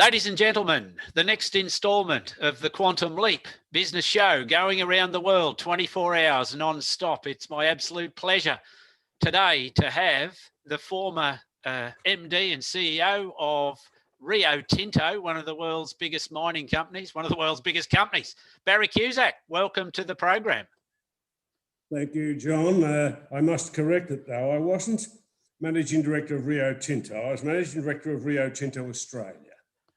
Ladies and gentlemen, the next instalment of the Quantum Leap business show going around the world 24 hours non-stop. It's my absolute pleasure today to have the former MD and CEO of Rio Tinto, one of the world's biggest mining companies, one of the world's biggest companies, Barry Cusack. Welcome to the program. Thank you, John. I must correct it though. I wasn't Managing Director of Rio Tinto. I was Managing Director of Rio Tinto Australia.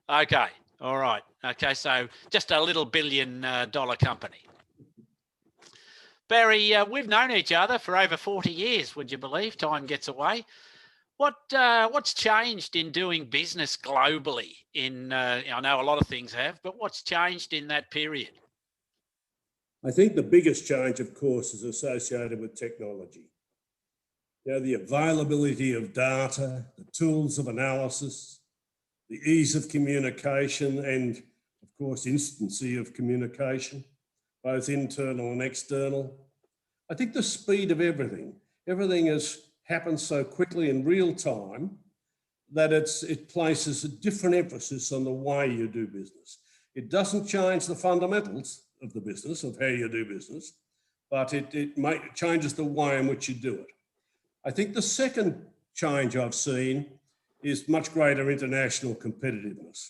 Okay. All right. Okay. So just a little $1 billion company. Barry, we've known each other for over 40 years. Would you believe? Time gets away. What's changed in doing business globally? I know a lot of things have, but what's changed in that period? I think the biggest change, of course, is associated with technology. You know, the availability of data, the tools of analysis, the ease of communication, and of course, instancy of communication, both internal and external. I think the speed of everything has happened so quickly in real time that it places a different emphasis on the way you do business. It doesn't change the fundamentals of the business, of how you do business, but it changes the way in which you do it. I think the second change I've seen is much greater international competitiveness.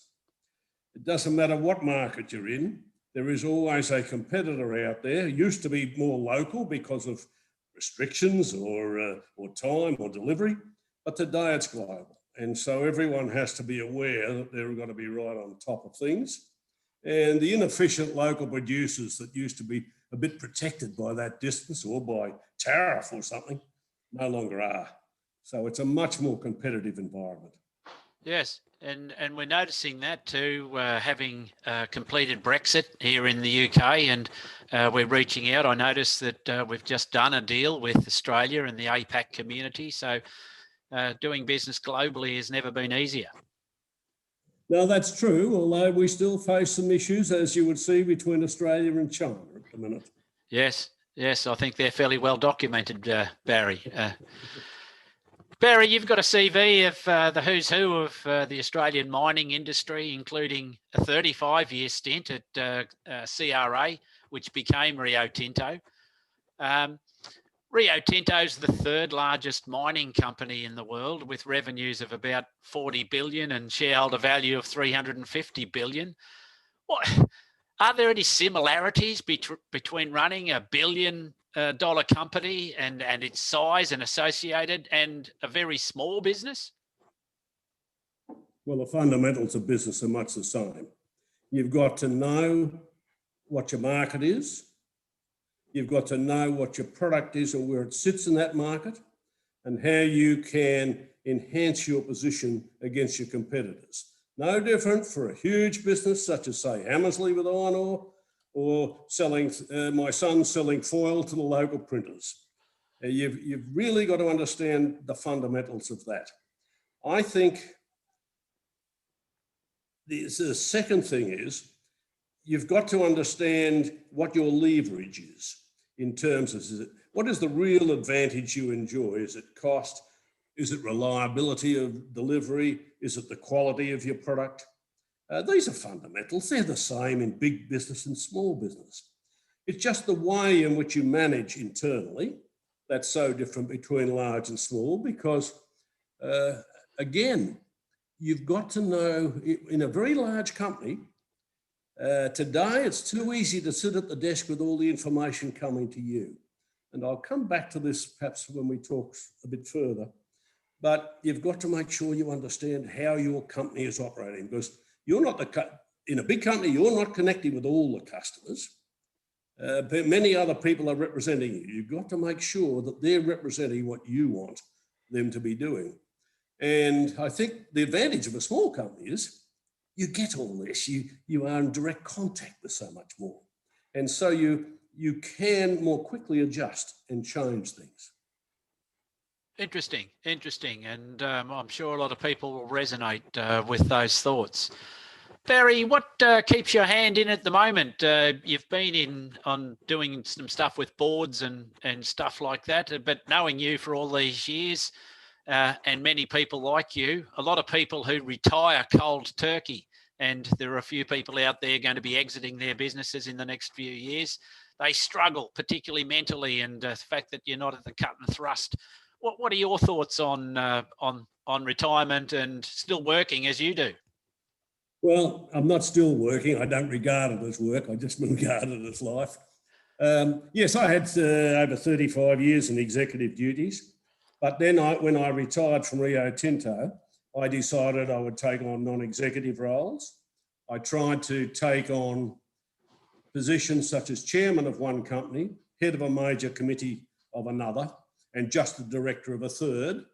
It doesn't matter what market you're in, there is always a competitor out there. It used to be more local because of restrictions or time or delivery, but today it's global. And so everyone has to be aware that they're going to be right on top of things. And the inefficient local producers that used to be a bit protected by that distance or by tariff or something no longer are. So it's a much more competitive environment. Yes, and we're noticing that too, having completed Brexit here in the UK, and we're reaching out. I noticed that we've just done a deal with Australia and the APAC community. So doing business globally has never been easier. No, that's true, although we still face some issues, as you would see, between Australia and China at the minute. Yes, I think they're fairly well documented, Barry. Barry, you've got a CV of the who's who of the Australian mining industry, including a 35-year stint at CRA, which became Rio Tinto. Rio Tinto is the third largest mining company in the world, with revenues of about 40 billion and shareholder value of 350 billion. Are there any similarities between running a $1 billion company and its size and associated and a very small business? Well, the fundamentals of business are much the same. You've got to know what your market is. You've got to know what your product is or where it sits in that market and how you can enhance your position against your competitors. No different for a huge business such as, say, Hammersley with iron ore, or selling, my son selling foil to the local printers. You've really got to understand the fundamentals of that. I think the second thing is you've got to understand what your leverage is in terms of what is the real advantage you enjoy? Is it cost? Is it reliability of delivery? Is it the quality of your product? These are fundamentals. They're the same in big business and small business. It's just the way in which you manage internally that's so different between large and small because, again, you've got to know in a very large company, today it's too easy to sit at the desk with all the information coming to you. And I'll come back to this perhaps when we talk a bit further, but you've got to make sure you understand how your company is operating because you're not in a big company, you're not connecting with all the customers, but many other people are representing you. You've got to make sure that they're representing what you want them to be doing. And I think the advantage of a small company is you get all this, you are in direct contact with so much more. And so you can more quickly adjust and change things. Interesting. And I'm sure a lot of people will resonate with those thoughts. Barry, what keeps your hand in at the moment? You've been on doing some stuff with boards and stuff like that, but knowing you for all these years and many people like you, a lot of people who retire cold turkey and there are a few people out there going to be exiting their businesses in the next few years. They struggle, particularly mentally, and the fact that you're not at the cut and thrust. What are your thoughts on retirement and still working as you do? Well, I'm not still working. I don't regard it as work. I just regard it as life. Yes, I had over 35 years in executive duties. But then when I retired from Rio Tinto, I decided I would take on non-executive roles. I tried to take on positions such as chairman of one company, head of a major committee of another, and just the director of a third,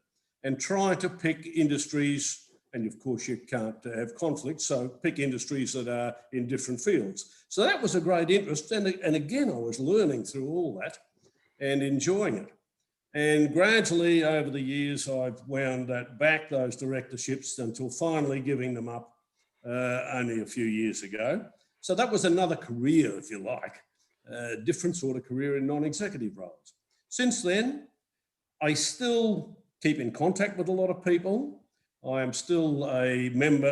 and try to pick industries, and of course you can't have conflicts, so pick industries that are in different fields. So that was a great interest, and again, I was learning through all that and enjoying it. And gradually over the years, I've wound that back, those directorships, until finally giving them up only a few years ago. So that was another career, if you like, a different sort of career in non-executive roles. Since then, I still keep in contact with a lot of people. I am still a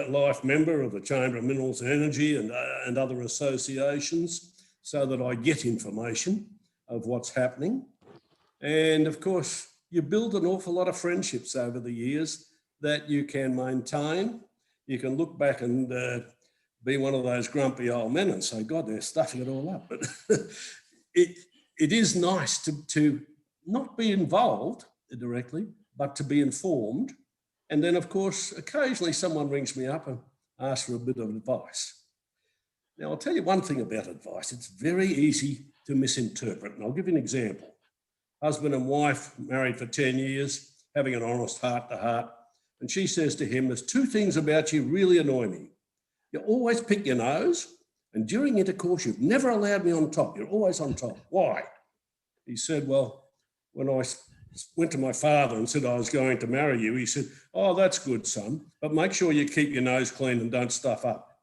life member of the Chamber of Minerals and Energy and other associations, so that I get information of what's happening. And of course, you build an awful lot of friendships over the years that you can maintain. You can look back and be one of those grumpy old men and say, God, they're stuffing it all up. But it is nice to not be involved directly, but to be informed. And then, of course, occasionally someone rings me up and asks for a bit of advice. Now, I'll tell you one thing about advice. It's very easy to misinterpret. And I'll give you an example. Husband and wife, married for 10 years, having an honest heart-to-heart. And she says to him, there's two things about you really annoy me. You always pick your nose, and during intercourse, you've never allowed me on top. You're always on top. Why? He said, well, when I went to my father and said I was going to marry you, he said, oh, that's good, son, but make sure you keep your nose clean and don't stuff up.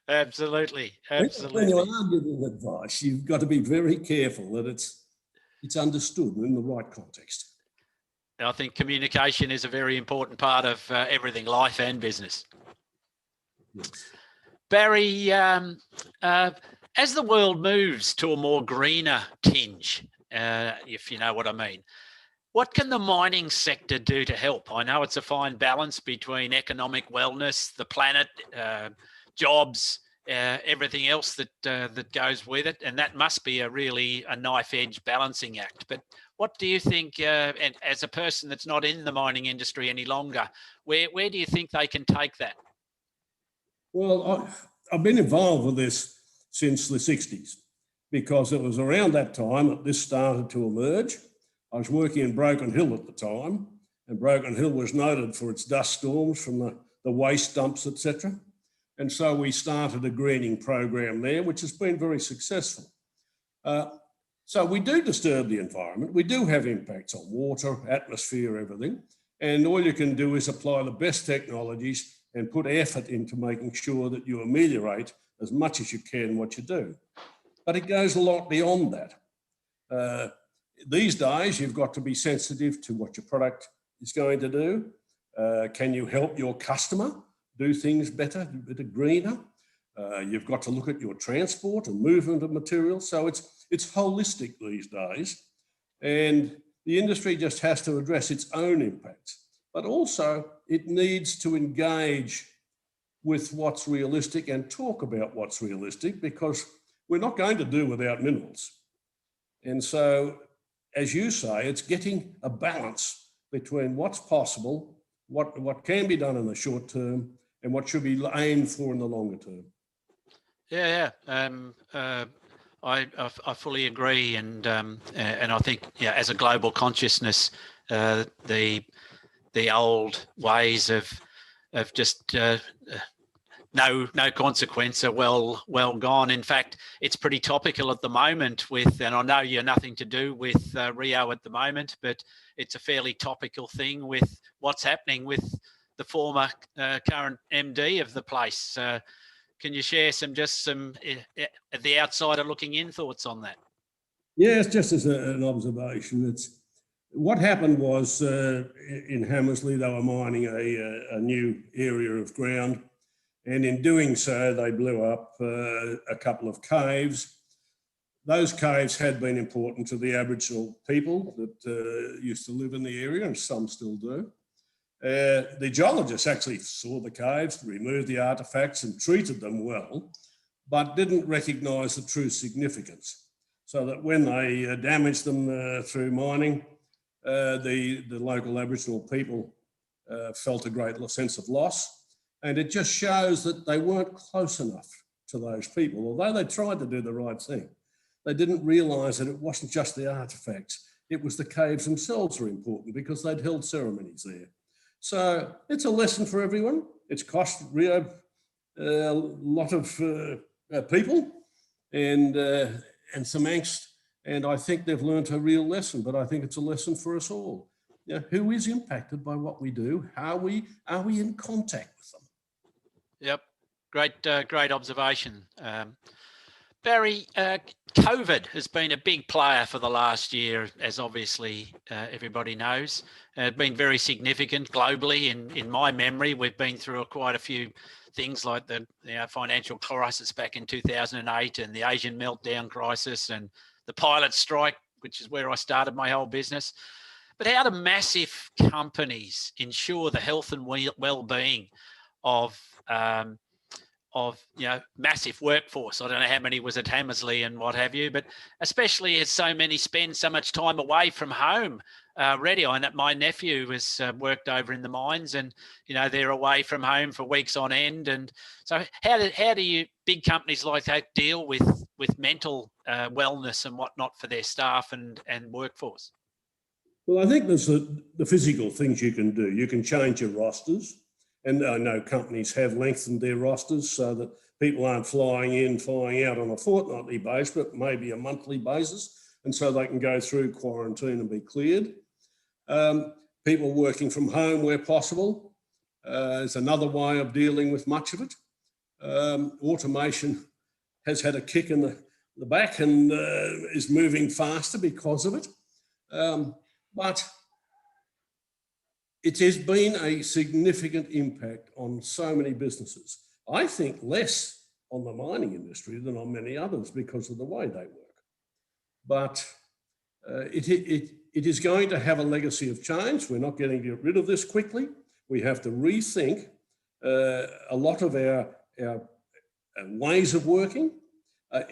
Absolutely. When you are giving advice, you've got to be very careful that it's understood in the right context. I think communication is a very important part of everything, life and business. Yes. Barry, as the world moves to a more greener tinge, if you know what I mean, what can the mining sector do to help? I know it's a fine balance between economic wellness, the planet, jobs, everything else that goes with it, and that must be a knife-edge balancing act. But what do you think, and as a person that's not in the mining industry any longer, where do you think they can take that? Well, I've been involved with this since the 60s, because it was around that time that this started to emerge. I was working in Broken Hill at the time, and Broken Hill was noted for its dust storms from the waste dumps, etc. And so we started a greening program there, which has been very successful. So we do disturb the environment. We do have impacts on water, atmosphere, everything. And all you can do is apply the best technologies and put effort into making sure that you ameliorate as much as you can what you do. But it goes a lot beyond that. These days, you've got to be sensitive to what your product is going to do. Can you help your customer do things better, greener? You've got to look at your transport and movement of materials. So it's holistic these days. And the industry just has to address its own impacts. But also, it needs to engage with what's realistic and talk about what's realistic, because we're not going to do without minerals. And so, as you say, it's getting a balance between what's possible, what can be done in the short term, and what should be aimed for in the longer term. Yeah. I fully agree, and I think as a global consciousness, the old ways of just no consequence are well gone. In fact, it's pretty topical at the moment and I know you're nothing to do with Rio at the moment, but it's a fairly topical thing with what's happening with the former current MD of the place. Can you share some at the outsider looking in thoughts on that? Yes, just as an observation, what happened was in Hammersley, they were mining a new area of ground. And in doing so, they blew up a couple of caves. Those caves had been important to the Aboriginal people that used to live in the area, and some still do. The geologists actually saw the caves, removed the artefacts and treated them well, but didn't recognise the true significance. So that when they damaged them through mining, the local Aboriginal people felt a great sense of loss. And it just shows that they weren't close enough to those people, although they tried to do the right thing. They didn't realise that it wasn't just the artefacts, it was the caves themselves were important because they'd held ceremonies there. So it's a lesson for everyone. It's cost Rio a lot of people and some angst. And I think they've learned a real lesson, but I think it's a lesson for us all. You know, who is impacted by what we do? Are we in contact with them? Yep, great observation. Barry, COVID has been a big player for the last year, as obviously everybody knows. It's been very significant globally. In my memory, we've been through quite a few things like the financial crisis back in 2008 and the Asian meltdown crisis and the pilot strike, which is where I started my whole business. But how do massive companies ensure the health and well-being of massive workforce? I don't know how many was at Hammersley and what have you, but especially as so many spend so much time away from home. Already, I know my nephew has worked over in the mines, and they're away from home for weeks on end. And so, how do you big companies like that deal with mental wellness and whatnot for their staff and workforce? Well, I think there's the physical things you can do. You can change your rosters. And I know companies have lengthened their rosters so that people aren't flying in, flying out on a fortnightly basis, but maybe a monthly basis. And so they can go through quarantine and be cleared. People working from home where possible is another way of dealing with much of it. Automation has had a kick in the back and is moving faster because of it. But it has been a significant impact on so many businesses. I think less on the mining industry than on many others because of the way they work. But it is going to have a legacy of change. We're not going to get rid of this quickly. We have to rethink a lot of our ways of working.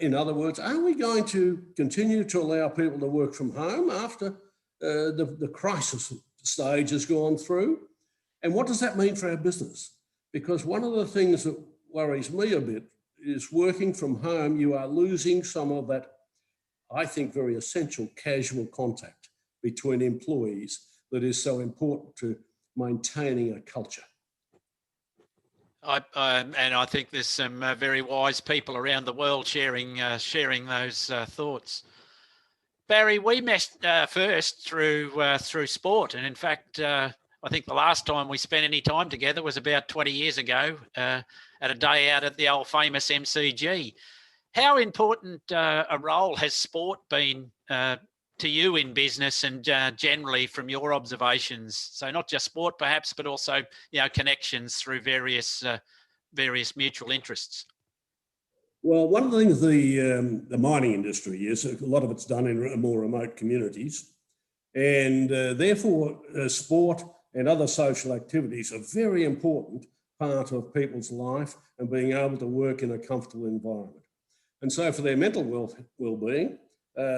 In other words, are we going to continue to allow people to work from home after the crisis stage has gone through? And what does that mean for our business? Because one of the things that worries me a bit is working from home, you are losing some of that, I think, very essential casual contact between employees that is so important to maintaining a culture. And I think there's some very wise people around the world sharing those thoughts. Barry, we met first through sport, and in fact, I think the last time we spent any time together was about 20 years ago at a day out at the old famous MCG. How important a role has sport been to you in business and generally from your observations? So not just sport, perhaps, but also connections through various mutual interests. Well, one of the things the mining industry is, a lot of it's done in more remote communities, and therefore sport and other social activities are a very important part of people's life and being able to work in a comfortable environment. And so for their mental well-being,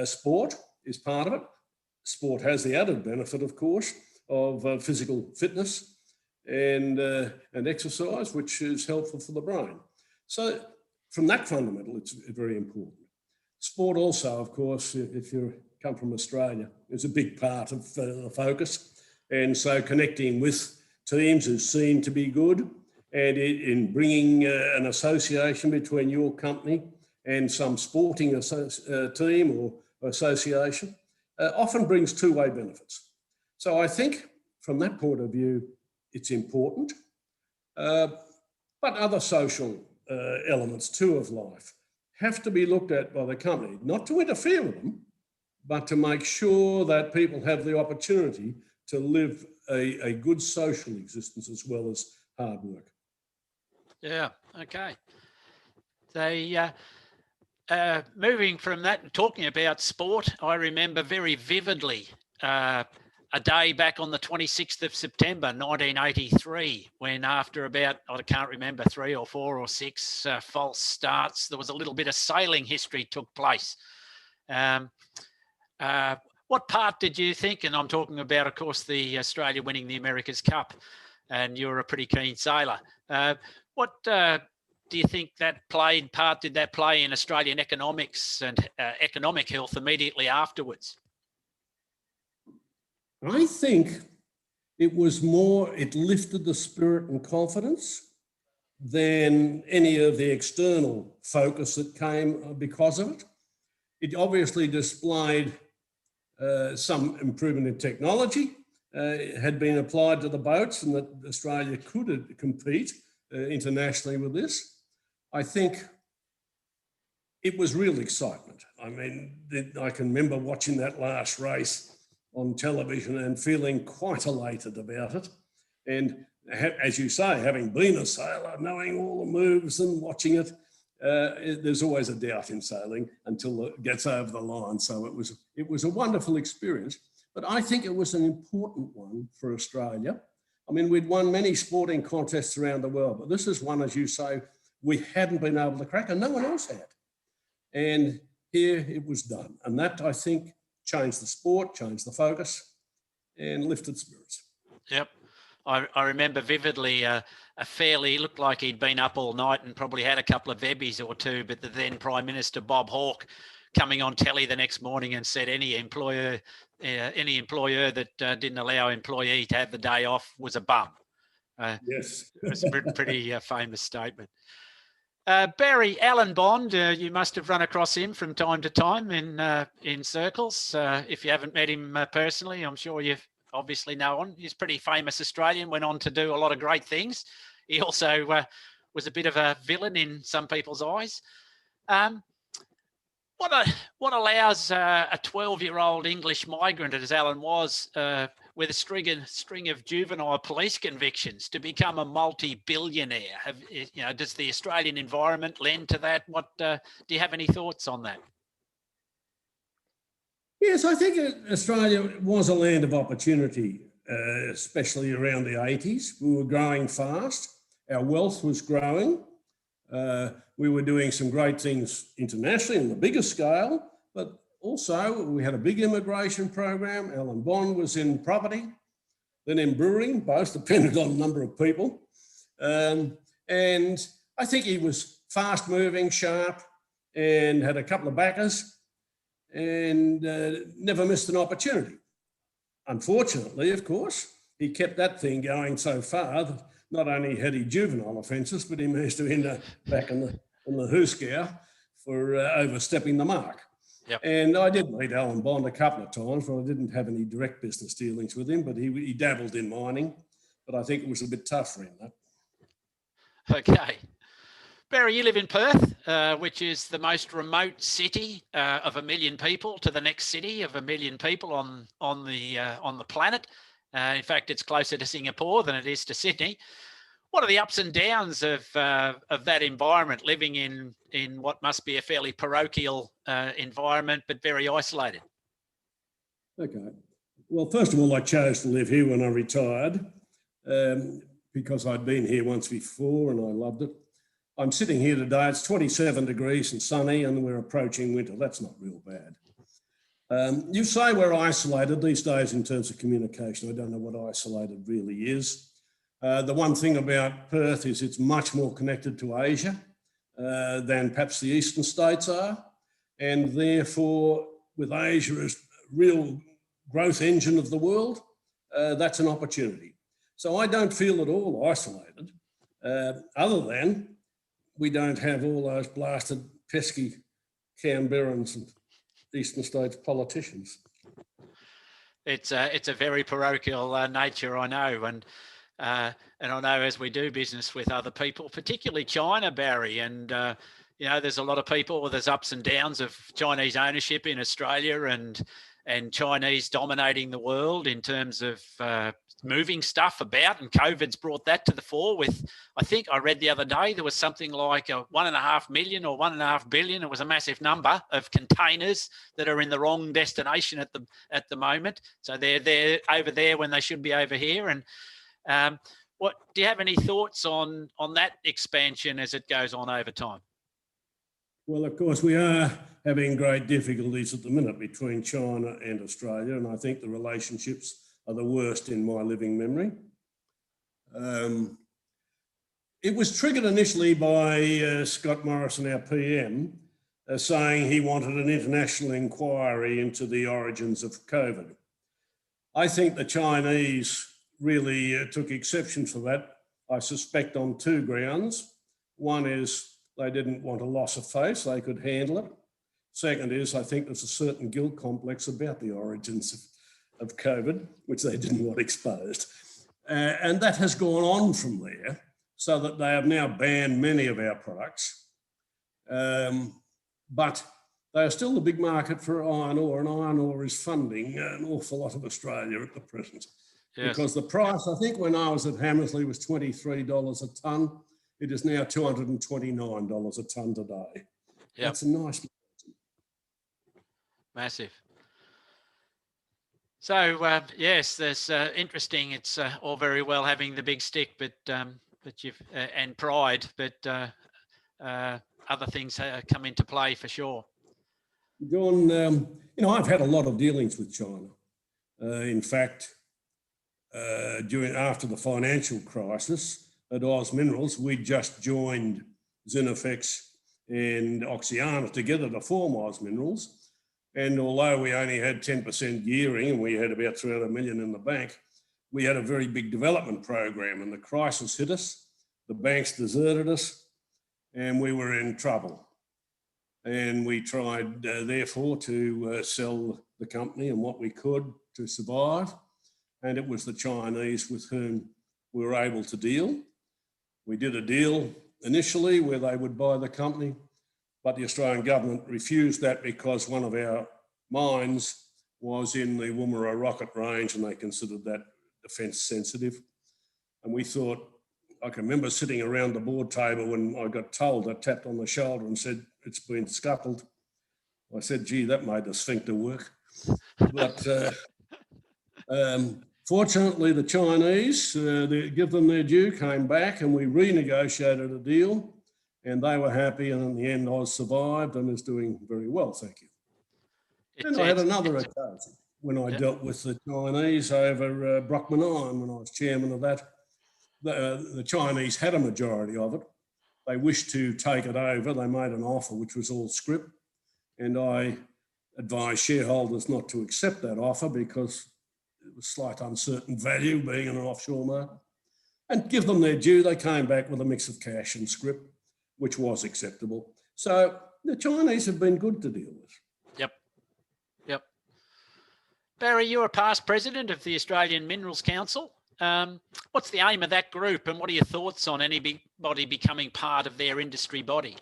sport is part of it. Sport has the added benefit, of course, of physical fitness and exercise, which is helpful for the brain. So from that fundamental, it's very important. Sport also, of course, if you come from Australia, is a big part of the focus. And so connecting with teams is seen to be good. And in bringing an association between your company and some sporting team or association often brings two-way benefits. So I think from that point of view, it's important. But other social elements too of life have to be looked at by the company, not to interfere with them, but to make sure that people have the opportunity to live a good social existence as well as hard work. Yeah, okay. They, moving from that and talking about sport, I remember very vividly a day back on the 26th of September, 1983, when after about, I can't remember, 3 or 4 or 6 false starts, there was a little bit of sailing history took place. What part did you think, and I'm talking about, of course, the Australia winning the America's Cup, and you're a pretty keen sailor. What do you think that did that play in Australian economics and economic health immediately afterwards? I think it was more, it lifted the spirit and confidence than any of the external focus that came because of it. It obviously displayed some improvement in technology. It had been applied to the boats, and that Australia could compete internationally with this. I think it was real excitement. I mean, I can remember watching that last race on television and feeling quite elated about it. And as you say, having been a sailor, knowing all the moves and watching it, there's always a doubt in sailing until it gets over the line. So it was a wonderful experience, but I think it was an important one for Australia. I mean, we'd won many sporting contests around the world, but this is one, as you say, we hadn't been able to crack and no one else had. And here it was done. And that, I think, changed the sport, changed the focus, and lifted spirits. Yep. I remember vividly he looked like he'd been up all night and probably had a couple of Vebbies or two, but the then Prime Minister Bob Hawke coming on telly the next morning and said any employer that didn't allow an employee to have the day off was a bum. Yes. It was a pretty famous statement. Barry, Alan Bond, you must have run across him from time to time in circles. If you haven't met him personally, I'm sure you've obviously know him. He's a pretty famous Australian, went on to do a lot of great things. He also was a bit of a villain in some people's eyes. What allows a 12-year-old English migrant, as Alan was, with a string of juvenile police convictions, to become a multi-billionaire? Does the Australian environment lend to that? Do you have any thoughts on that? Yes, I think Australia was a land of opportunity, especially around the 80s. We were growing fast. Our wealth was growing. We were doing some great things internationally on the bigger scale, but also we had a big immigration program. Alan Bond was in property, then in brewing, both depended on a number of people. And I think he was fast moving, sharp, and had a couple of backers, and never missed an opportunity. Unfortunately, of course, he kept that thing going so far that not only had he juvenile offences, but he managed to end up back in the Hooskow for overstepping the mark. Yep. And I did meet Alan Bond a couple of times, but I didn't have any direct business dealings with him, but he dabbled in mining, but I think it was a bit tough for him, that. Okay. Barry, you live in Perth, which is the most remote city of 1 million people to the next city of 1 million people on the planet. In fact, it's closer to Singapore than it is to Sydney. What are the ups and downs of that environment, living in what must be a fairly parochial environment, but very isolated? Okay. Well, first of all, I chose to live here when I retired because I'd been here once before and I loved it. I'm sitting here today, it's 27 degrees and sunny and we're approaching winter. That's not real bad. You say we're isolated these days in terms of communication. I don't know what isolated really is. The one thing about Perth is it's much more connected to Asia than perhaps the eastern states are. And therefore, with Asia as a real growth engine of the world, that's an opportunity. So I don't feel at all isolated, other than we don't have all those blasted pesky Canberrans and eastern states politicians. It's a very parochial nature, I know, and I know as we do business with other people, particularly China, Barry, and you know, there's a lot of people, or there's ups and downs of Chinese ownership in Australia and Chinese dominating the world in terms of moving stuff about, and COVID's brought that to the fore with, I think I read the other day, there was something like 1.5 million or 1.5 billion. It was a massive number of containers that are in the wrong destination at the moment. So they're over there when they should be over here. And what do you have any thoughts on that expansion as it goes on over time? Well, of course, we are having great difficulties at the minute between China and Australia, and I think the relationships are the worst in my living memory. It was triggered initially by Scott Morrison, our PM, saying he wanted an international inquiry into the origins of COVID. I think the Chinese really took exception for that, I suspect on two grounds. One is they didn't want a loss of face, they could handle it. Second is, I think there's a certain guilt complex about the origins of COVID, which they didn't want exposed. And that has gone on from there, so that they have now banned many of our products. But they are still the big market for iron ore, and iron ore is funding an awful lot of Australia at the present. Yes. Because the price, I think when I was at Hammersley, was $23 a tonne. It is now $229 a tonne today. Yep. That's a nice massive. So yes, there's interesting. It's all very well having the big stick, but you've and pride, but other things come into play for sure. John, you know, I've had a lot of dealings with China. In fact, after the financial crisis at Oz Minerals, we just joined Zinifex and Oxiana together to form Oz Minerals. And although we only had 10% gearing and we had about 300 million in the bank, we had a very big development program, and the crisis hit us, the banks deserted us, and we were in trouble. And we tried, therefore, to sell the company and what we could to survive. And it was the Chinese with whom we were able to deal. We did a deal initially where they would buy the company, but the Australian government refused that because one of our mines was in the Woomera rocket range and they considered that defence sensitive. And we thought, I can remember sitting around the board table when I got told, I tapped on the shoulder and said, it's been scuttled. I said, gee, that made the sphincter work. But fortunately, the Chinese, give them their due, came back and we renegotiated a deal. And they were happy, and in the end, Oz survived and is doing very well, thank you. And I had another occasion when I dealt with the Chinese over Brockman Iron when I was chairman of that. The Chinese had a majority of it. They wished to take it over. They made an offer which was all scrip, and I advised shareholders not to accept that offer because it was slight uncertain value being in an offshore market. And give them their due, they came back with a mix of cash and scrip, which was acceptable. So the Chinese have been good to deal with. Yep. Yep. Barry, you're a past president of the Australian Minerals Council. What's the aim of that group, and what are your thoughts on anybody becoming part of their industry body?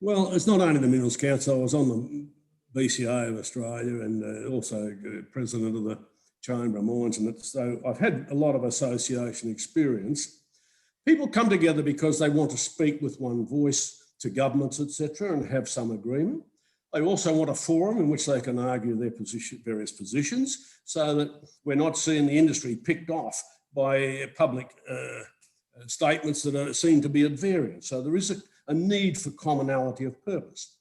Well, it's not only the Minerals Council. I was on the BCA of Australia and also president of the Chamber of Mines. And so I've had a lot of association experience. People come together because they want to speak with one voice to governments, etc., and have some agreement. They also want a forum in which they can argue their various positions, so that we're not seeing the industry picked off by public statements that seem to be at variance. So there is a need for commonality of purpose.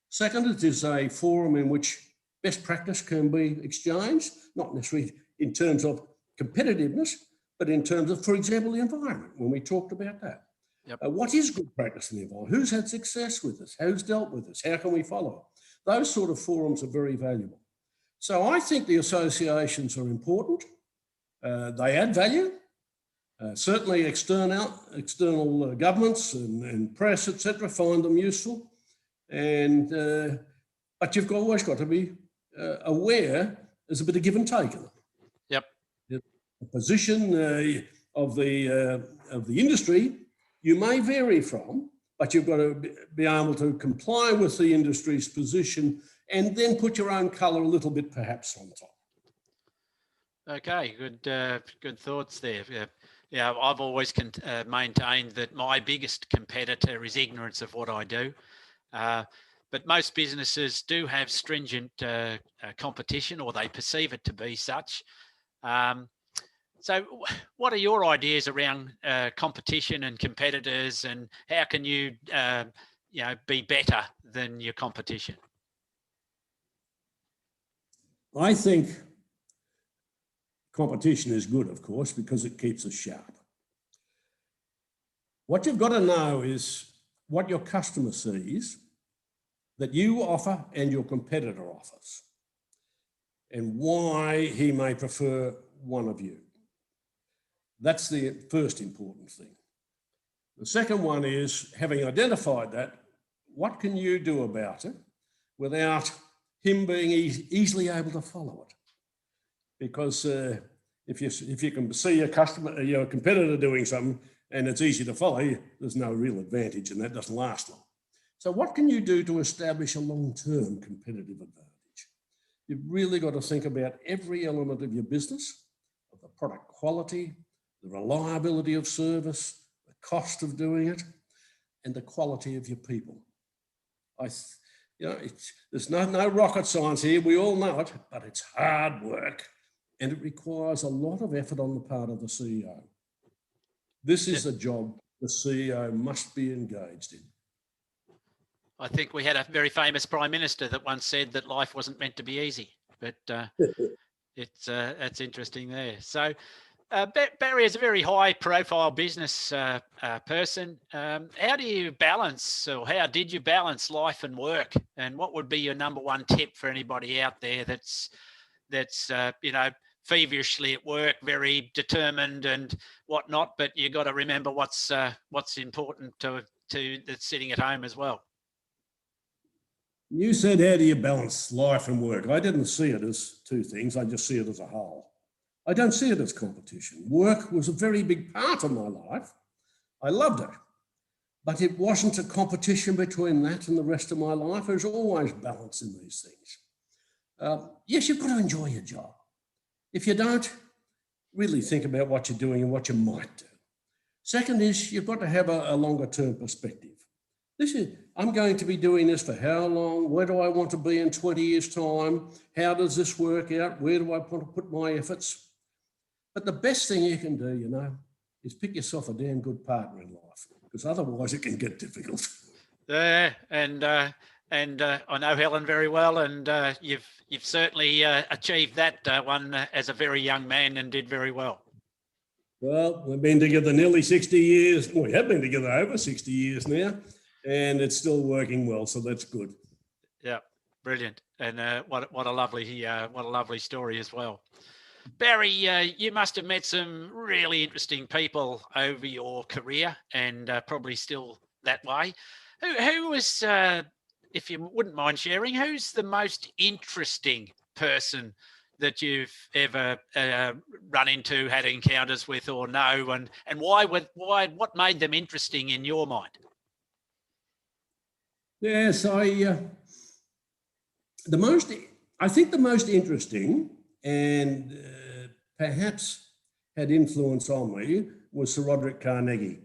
Second, it is a forum in which best practice can be exchanged, not necessarily in terms of competitiveness, but in terms of, for example, the environment, when we talked about that. Yep. What is good practice in the environment? Who's had success with this? Who's dealt with this? How can we follow it? Those sort of forums are very valuable. So I think the associations are important. They add value. Certainly external governments and press, etc., find them useful. And but you've always got to be aware there's a bit of give and take in them. Yep. The position of the industry you may vary from, but you've got to be able to comply with the industry's position and then put your own colour a little bit perhaps on top. Okay, good thoughts there. Yeah, I've always maintained that my biggest competitor is ignorance of what I do. But most businesses do have stringent competition, or they perceive it to be such. So what are your ideas around competition and competitors, and how can you, be better than your competition? I think competition is good, of course, because it keeps us sharp. What you've got to know is what your customer sees that you offer and your competitor offers, and why he may prefer one of you. That's the first important thing. The second one is, having identified that, what can you do about it without him being easily able to follow it? Because if you can see your competitor doing something and it's easy to follow, there's no real advantage, and that doesn't last long. So what can you do to establish a long-term competitive advantage? You've really got to think about every element of your business, of the product quality, the reliability of service, the cost of doing it, and the quality of your people. There's no rocket science here, we all know it, but it's hard work, and it requires a lot of effort on the part of the CEO. This is a job the CEO must be engaged in. I think we had a very famous Prime Minister that once said that life wasn't meant to be easy, but that's interesting there. So Barry is a very high profile business person. How do you balance, or how did you balance life and work? And what would be your number one tip for anybody out there that's feverishly at work, very determined and whatnot, but you got to remember what's important to that's sitting at home as well? You said, how do you balance life and work? I didn't see it as two things. I just see it as a whole. I don't see it as competition. Work was a very big part of my life. I loved it. But it wasn't a competition between that and the rest of my life. There's always balance in these things. Yes, you've got to enjoy your job. If you don't, really think about what you're doing and what you might do. Second is, you've got to have a longer term perspective. I'm going to be doing this for how long? Where do I want to be in 20 years' time? How does this work out? Where do I want to put my efforts? But the best thing you can do, is pick yourself a damn good partner in life, because otherwise it can get difficult. Yeah, and I know Helen very well, and you've certainly achieved that one as a very young man, and did very well. Well, we've been together nearly 60 years. We have been together over 60 years now, and it's still working well, so that's good. Yeah, brilliant, and what a lovely story as well. Barry, you must have met some really interesting people over your career, and probably still that way. Who was, if you wouldn't mind sharing, who's the most interesting person that you've ever run into, had encounters with, or know, and why? What made them interesting in your mind? Yes, I think the most interesting and perhaps had influence on me was Sir Roderick Carnegie.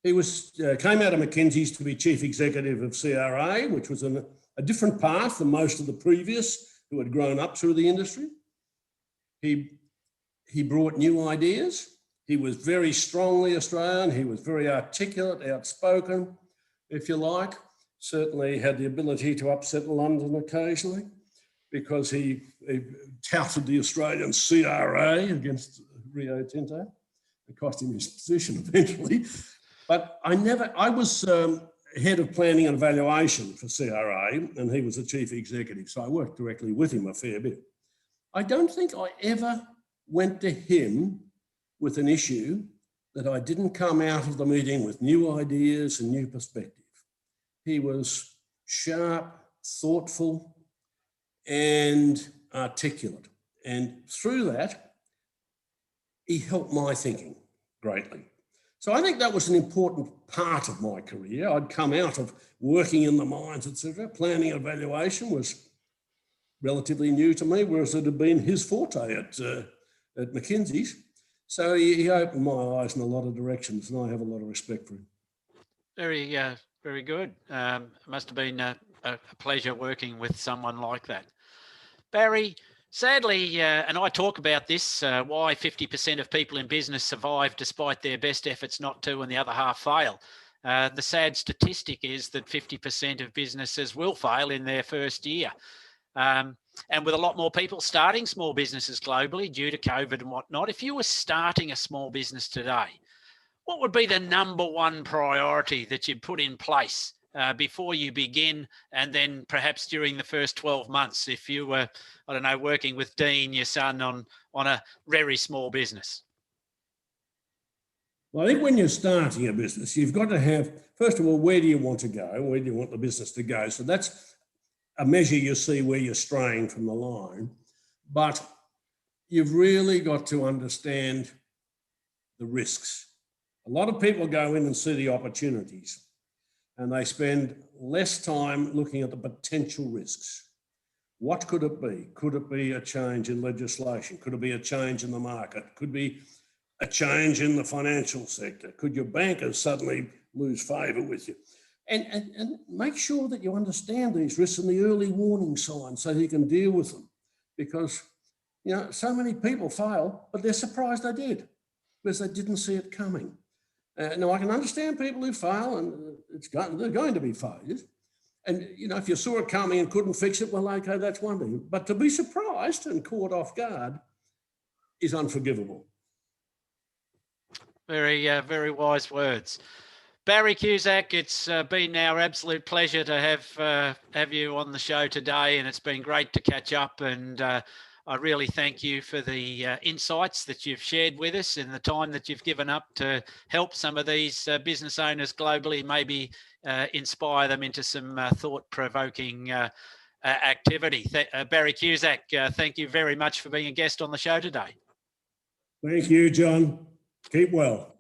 He came out of McKinsey's to be chief executive of CRA, which was a different path than most of the previous who had grown up through the industry. He brought new ideas. He was very strongly Australian. He was very articulate, outspoken, if you like. Certainly had the ability to upset London occasionally, because he touted the Australian CRA against Rio Tinto. It cost him his position eventually. But I was head of planning and evaluation for CRA, and he was the chief executive, so I worked directly with him a fair bit. I don't think I ever went to him with an issue that I didn't come out of the meeting with new ideas and new perspective. He was sharp, thoughtful, and articulate. And through that, he helped my thinking greatly. So I think that was an important part of my career. I'd come out of working in the mines, etc. Planning and evaluation was relatively new to me, whereas it had been his forte at McKinsey's. So he opened my eyes in a lot of directions, and I have a lot of respect for him. Very good. It must have been a pleasure working with someone like that. Barry, sadly, and I talk about this, why 50% of people in business survive despite their best efforts not to, and the other half fail. The sad statistic is that 50% of businesses will fail in their first year. And with a lot more people starting small businesses globally due to COVID and whatnot, if you were starting a small business today, what would be the number one priority that you'd put in place before you begin, and then perhaps during the first 12 months, if you were, I don't know, working with Dean, your son, on a very small business? Well, I think when you're starting a business, you've got to have, first of all, where do you want to go? Where do you want the business to go? So that's a measure you see where you're straying from the line. But you've really got to understand the risks. A lot of people go in and see the opportunities, and they spend less time looking at the potential risks. What could it be? Could it be a change in legislation? Could it be a change in the market? Could be a change in the financial sector? Could your bankers suddenly lose favour with you? And make sure that you understand these risks and the early warning signs so you can deal with them. Because, you know, so many people fail, but they're surprised they did because they didn't see it coming. Now, I can understand people who fail, and they're going to be failures. And, you know, if you saw it coming and couldn't fix it, well, okay, that's one thing. But to be surprised and caught off guard is unforgivable. Very wise words. Barry Cusack, it's been our absolute pleasure to have you on the show today, and it's been great to catch up. And I really thank you for the insights that you've shared with us and the time that you've given up to help some of these business owners globally, maybe inspire them into some thought-provoking activity. Barry Cusack, thank you very much for being a guest on the show today. Thank you, John. Keep well.